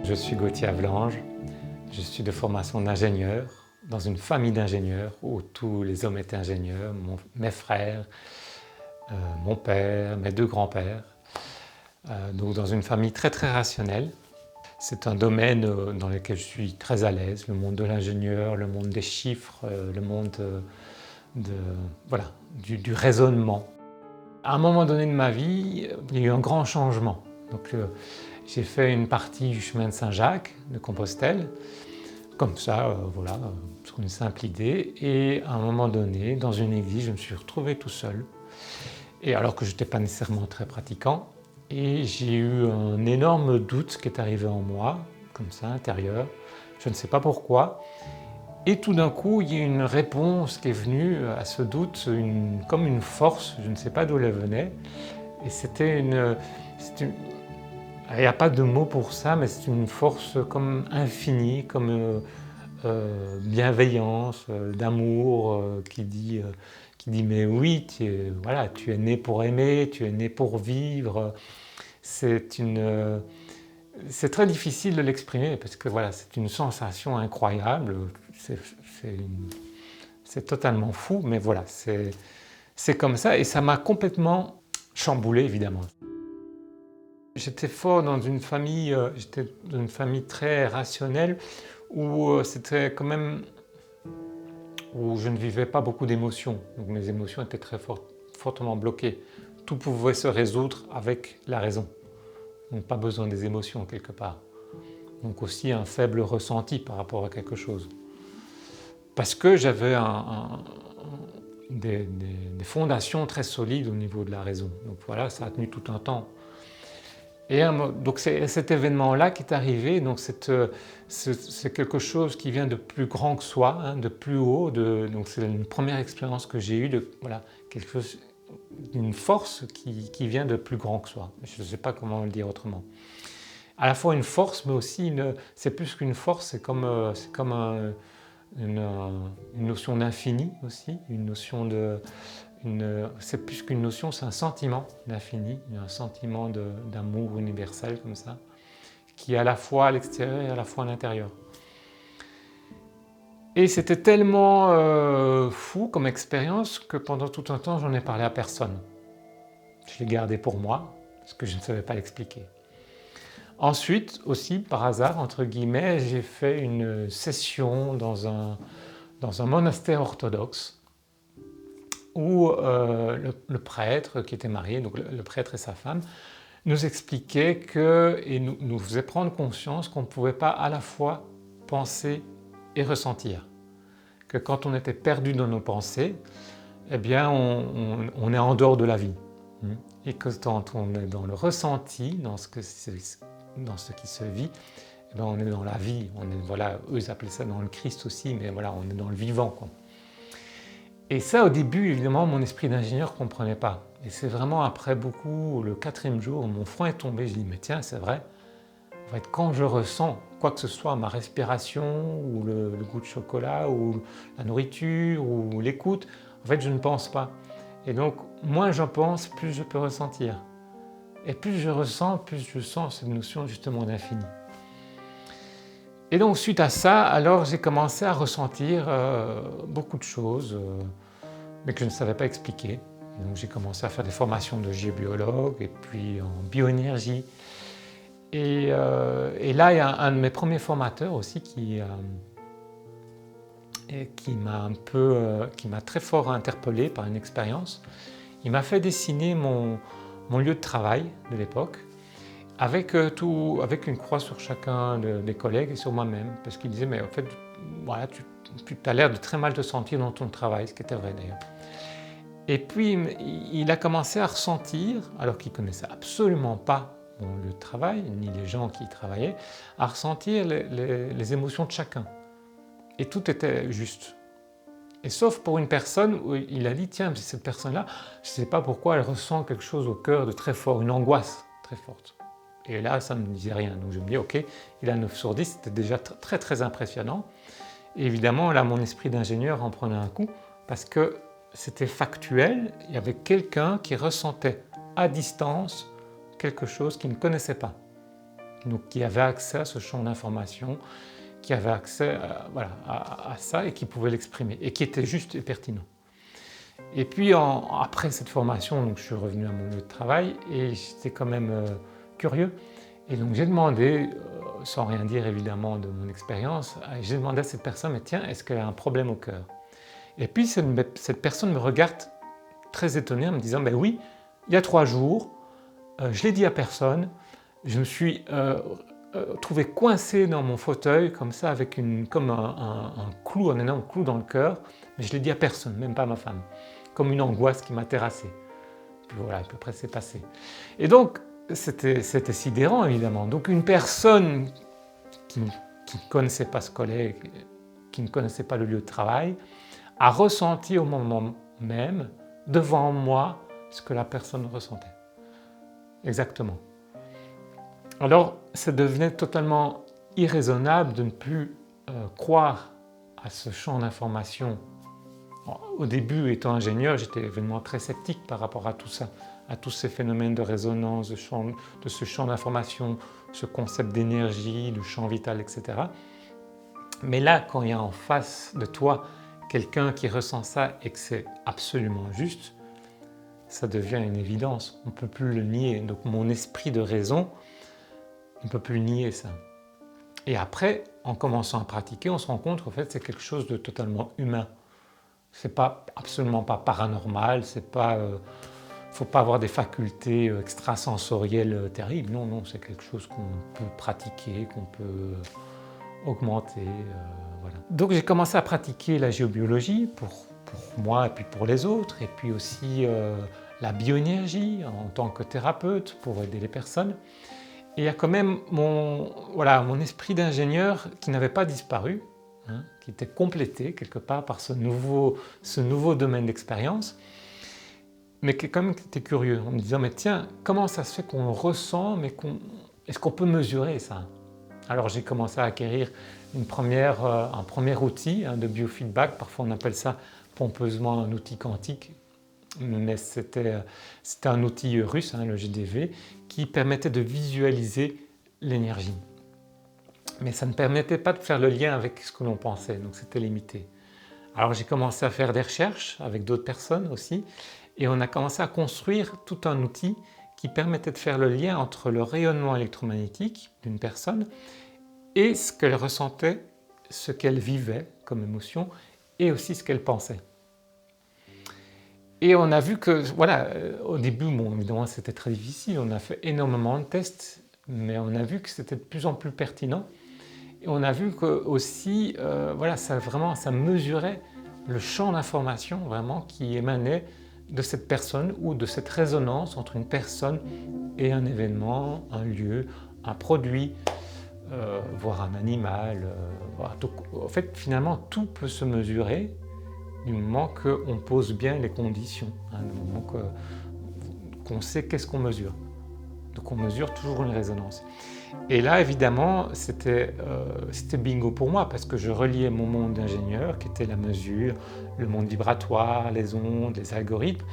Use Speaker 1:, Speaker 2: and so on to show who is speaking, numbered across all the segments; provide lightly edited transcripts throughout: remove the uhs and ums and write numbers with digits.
Speaker 1: Je suis Gauthier Avlange, je suis de formation d'ingénieur, dans une famille d'ingénieurs où tous les hommes étaient ingénieurs, mes frères, mon père, mes deux grands-pères. Donc dans une famille très rationnelle. C'est un domaine dans lequel je suis très à l'aise, le monde de l'ingénieur, le monde des chiffres, le monde du raisonnement. À un moment donné de ma vie, il y a eu un grand changement. Donc, j'ai fait une partie du chemin de Saint-Jacques de Compostelle, comme ça, sur une simple idée. Et à un moment donné, dans une église, je me suis retrouvé tout seul. Et alors que je n'étais pas nécessairement très pratiquant. Et j'ai eu un énorme doute qui est arrivé en moi, comme ça, intérieur. Je ne sais pas pourquoi. Et tout d'un coup, il y a une réponse qui est venue à ce doute, comme une force, je ne sais pas d'où elle venait. Et c'était il n'y a pas de mot pour ça, mais c'est une force comme infinie, comme bienveillance, d'amour, qui dit mais oui, tu es né pour aimer, tu es né pour vivre. C'est très difficile de l'exprimer parce que voilà, c'est une sensation incroyable. C'est totalement fou, mais voilà, c'est comme ça et ça m'a complètement chamboulé évidemment. J'étais dans une famille très rationnelle où c'était quand même où je ne vivais pas beaucoup d'émotions. Donc mes émotions étaient très fortement bloquées. Tout pouvait se résoudre avec la raison. Donc pas besoin des émotions quelque part. Donc aussi un faible ressenti par rapport à quelque chose. Parce que j'avais des fondations très solides au niveau de la raison. Donc voilà, ça a tenu tout un temps. Et donc c'est cet événement-là qui est arrivé, donc c'est quelque chose qui vient de plus grand que soi, hein, de plus haut. Donc c'est une première expérience que j'ai eue quelque chose, d'une force qui vient de plus grand que soi. Je ne sais pas comment le dire autrement. À la fois une force, mais aussi c'est plus qu'une force, c'est comme une notion d'infini aussi, c'est plus qu'une notion, c'est un sentiment d'infini, un sentiment d'amour universel comme ça, qui est à la fois à l'extérieur et à la fois à l'intérieur. Et c'était tellement fou comme expérience que pendant tout un temps, j'en ai parlé à personne. Je l'ai gardé pour moi, parce que je ne savais pas l'expliquer. Ensuite, aussi, par hasard, entre guillemets, j'ai fait une session dans un monastère orthodoxe où le prêtre qui était marié, donc le prêtre et sa femme, nous expliquait et nous faisait prendre conscience qu'on ne pouvait pas à la fois penser et ressentir. Que quand on était perdu dans nos pensées, eh bien on est en dehors de la vie. Et que quand on est dans le ressenti, dans ce qui se vit, eh bien on est dans la vie. Eux ils appelaient ça dans le Christ aussi, mais voilà, on est dans le vivant, quoi. Et ça, au début, évidemment, mon esprit d'ingénieur ne comprenait pas. Et c'est vraiment après beaucoup, le 4e jour, mon front est tombé. Je dis, mais tiens, c'est vrai. En fait, quand je ressens quoi que ce soit, ma respiration, ou le goût de chocolat, ou la nourriture, ou l'écoute, en fait, je ne pense pas. Et donc, moins j'en pense, plus je peux ressentir. Et plus je ressens, plus je sens cette notion justement d'infini. Et donc suite à ça, alors j'ai commencé à ressentir beaucoup de choses, mais que je ne savais pas expliquer. Et donc j'ai commencé à faire des formations de géobiologue et puis en bioénergie. Et là, il y a un de mes premiers formateurs aussi qui m'a très fort interpellé par une expérience. Il m'a fait dessiner mon lieu de travail de l'époque, avec une croix sur chacun des collègues et sur moi-même, parce qu'il disait, mais en fait, voilà, tu as l'air de très mal te sentir dans ton travail, ce qui était vrai d'ailleurs. Et puis, il a commencé à ressentir, alors qu'il ne connaissait absolument pas mon lieu de travail, ni les gens qui y travaillaient, à ressentir les émotions de chacun. Et tout était juste. Et sauf pour une personne où il a dit, tiens, cette personne-là, je ne sais pas pourquoi elle ressent quelque chose au cœur de très fort, une angoisse très forte. Et là, ça ne me disait rien. Donc je me dis, ok, il a 9 sur 10, c'était déjà très très impressionnant. Et évidemment, là, mon esprit d'ingénieur en prenait un coup, parce que c'était factuel, il y avait quelqu'un qui ressentait à distance quelque chose qu'il ne connaissait pas. donc qui avait accès à ce champ d'information, qui avait accès voilà, à ça et qui pouvait l'exprimer et qui était juste et pertinent. Et puis après cette formation, donc, je suis revenu à mon lieu de travail et j'étais quand même curieux. Et donc j'ai demandé, sans rien dire évidemment de mon expérience, j'ai demandé à cette personne, mais tiens, est-ce qu'elle a un problème au cœur? Et puis cette personne me regarde très étonnée en me disant, ben oui, il y a 3 jours, je l'ai dit à personne, je me suis trouvé coincé dans mon fauteuil comme ça avec comme un clou, un énorme clou dans le cœur, mais je l'ai dit à personne, même pas à ma femme, comme une angoisse qui m'a terrassé. Puis voilà, à peu près c'est passé. Et donc c'était sidérant évidemment. Donc une personne qui ne connaissait pas ce collègue, qui ne connaissait pas le lieu de travail, a ressenti au moment même, devant moi, ce que la personne ressentait. Exactement. Alors, ça devenait totalement irraisonnable de ne plus croire à ce champ d'information. Au début, étant ingénieur, j'étais évidemment très sceptique par rapport à tout ça, à tous ces phénomènes de résonance, de ce champ d'information, ce concept d'énergie, de champ vital, etc. Mais là, quand il y a en face de toi quelqu'un qui ressent ça et que c'est absolument juste, ça devient une évidence, on ne peut plus le nier. Donc mon esprit de raison ne peut plus nier ça. Et après, en commençant à pratiquer, on se rend compte qu'en fait c'est quelque chose de totalement humain. C'est pas absolument pas paranormal, c'est pas, faut pas avoir des facultés extrasensorielles terribles. Non, non, c'est quelque chose qu'on peut pratiquer, qu'on peut augmenter. Voilà. Donc j'ai commencé à pratiquer la géobiologie pour moi et puis pour les autres, et puis aussi la bioénergie en tant que thérapeute pour aider les personnes. Et il y a quand même mon esprit d'ingénieur qui n'avait pas disparu, hein, qui était complété quelque part par ce nouveau domaine d'expérience, mais qui quand même était curieux, en me disant mais tiens, comment ça se fait qu'on ressent, mais est-ce qu'on peut mesurer ça? Alors j'ai commencé à acquérir un premier outil de biofeedback, parfois on appelle ça pompeusement un outil quantique, mais c'était un outil russe, le GDV, qui permettait de visualiser l'énergie. Mais ça ne permettait pas de faire le lien avec ce que l'on pensait, donc c'était limité. Alors j'ai commencé à faire des recherches avec d'autres personnes aussi, et on a commencé à construire tout un outil qui permettait de faire le lien entre le rayonnement électromagnétique d'une personne et ce qu'elle ressentait, ce qu'elle vivait comme émotion, et aussi ce qu'elle pensait. Et on a vu que, voilà, au début, bon, évidemment c'était très difficile, on a fait énormément de tests, mais on a vu que c'était de plus en plus pertinent. Et on a vu que aussi, voilà, ça mesurait le champ d'information vraiment qui émanait de cette personne ou de cette résonance entre une personne et un événement, un lieu, un produit, voire un animal. Voilà. Donc, en fait, finalement, tout peut se mesurer du moment qu'on pose bien les conditions, du moment qu'on sait qu'est-ce qu'on mesure. Donc on mesure toujours une résonance. Et là, évidemment, c'était bingo pour moi, parce que je reliais mon monde d'ingénieur, qui était la mesure, le monde vibratoire, les ondes, les algorithmes,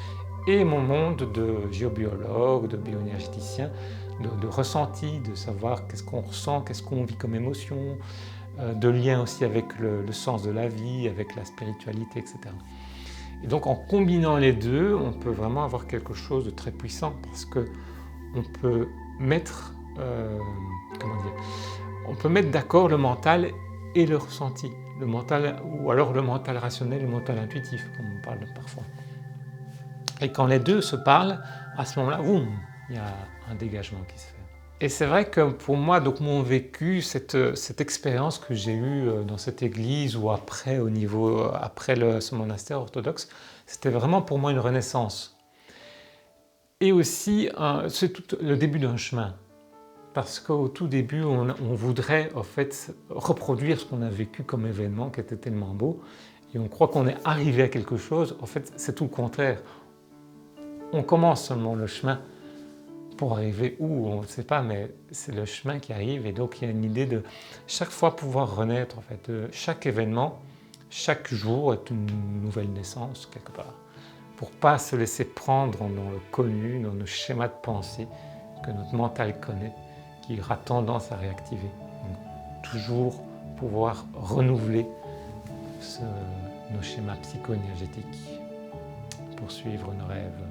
Speaker 1: et mon monde de géobiologue, de bioénergéticien, de ressenti, de savoir qu'est-ce qu'on ressent, qu'est-ce qu'on vit comme émotion, de lien aussi avec le sens de la vie, avec la spiritualité, etc. Et donc en combinant les deux, on peut vraiment avoir quelque chose de très puissant, parce qu'on peut mettre, on peut mettre d'accord le mental et le ressenti, le mental, ou alors le mental rationnel et le mental intuitif, comme on parle parfois. Et quand les deux se parlent, à ce moment-là, boum, il y a un dégagement qui se fait. Et c'est vrai que pour moi, donc mon vécu, cette expérience que j'ai eue dans cette église ou après ce monastère orthodoxe, c'était vraiment pour moi une renaissance. Et aussi, c'est tout le début d'un chemin. Parce qu'au tout début, on voudrait en fait reproduire ce qu'on a vécu comme événement qui était tellement beau, et on croit qu'on est arrivé à quelque chose. En fait, c'est tout le contraire. On commence seulement le chemin. Pour arriver où, on ne sait pas, mais c'est le chemin qui arrive, et donc il y a une idée de chaque fois pouvoir renaître, en fait. Chaque événement, chaque jour est une nouvelle naissance, quelque part. Pour ne pas se laisser prendre dans le connu, dans nos schémas de pensée que notre mental connaît, qui aura tendance à réactiver. Donc, toujours pouvoir renouveler nos schémas psycho-énergétiques pour suivre nos rêves.